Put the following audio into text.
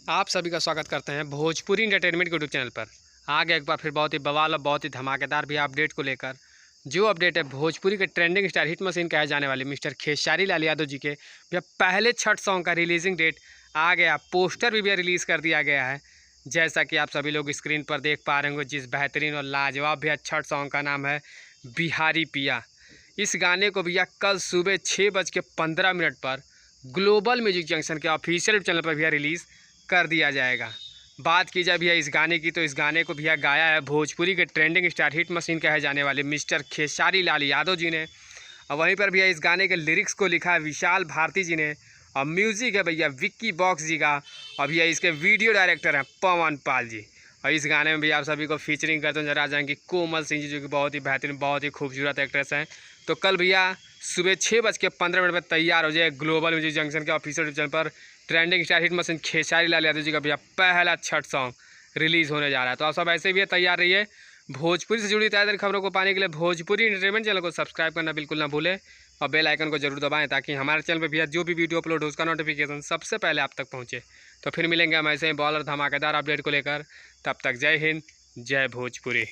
आप सभी का स्वागत करते हैं भोजपुरी एंटरटेनमेंट यूट्यूब चैनल पर। आ गया एक बार फिर बहुत ही बवाल और बहुत ही धमाकेदार भी अपडेट को लेकर। जो अपडेट है भोजपुरी के ट्रेंडिंग स्टार हिट मशीन कहे जाने वाले मिस्टर खेसारी लाल यादव जी के भैया पहले छठ सॉन्ग का रिलीजिंग डेट आ गया। पोस्टर भी भैया रिलीज़ कर दिया गया है, जैसा कि आप सभी लोग स्क्रीन पर देख पा रहे होंगे। जिस बेहतरीन और लाजवाब भैया छठ सॉन्ग का नाम है बिहारी पिया। इस गाने को भैया कल सुबह 6:15 पर ग्लोबल म्यूजिक जंक्शन के ऑफिशियल चैनल पर भैया रिलीज़ कर दिया जाएगा। बात की जाए भैया इस गाने की, तो इस गाने को भैया गाया है भोजपुरी के ट्रेंडिंग स्टार हिट मशीन कहे जाने वाले मिस्टर खेसारी लाल यादव जी ने। और वहीं पर भैया इस गाने के लिरिक्स को लिखा है विशाल भारती जी ने, और म्यूज़िक है भैया विक्की बॉक्स जी का, और भैया इसके वीडियो डायरेक्टर हैं पवन पाल जी। और इस गाने में भैया आप सभी को फीचरिंग करते नजर आ जाएंगे कोमल सिंह जी, जो कि बहुत ही बेहतरीन बहुत ही खूबसूरत एक्ट्रेस हैं। तो कल भैया सुबह 6:15 पर तैयार हो जाए ग्लोबल म्यूजिक जंक्शन के ऑफिशियल चैनल पर trending star hit machine Khesari Lal Yadav ji का भैया पहला छठ सॉन्ग रिलीज़ होने जा रहा है। तो आप सब ऐसे भी तैयार रहिए। भोजपुरी से जुड़ी ताज़ा खबरों को पाने के लिए भोजपुरी एंटरटेनमेंट चैनल को सब्सक्राइब करना बिल्कुल ना भूलें, और बेल आइकन को जरूर दबाएं, ताकि हमारे चैनल पर भैया जो भी वीडियो अपलोड हो उसका नोटिफिकेशन सबसे पहले आप तक पहुँचे। तो फिर मिलेंगे हम ऐसे ही बॉल और धमाकेदार अपडेट को लेकर। तब तक जय हिंद, जय भोजपुरी।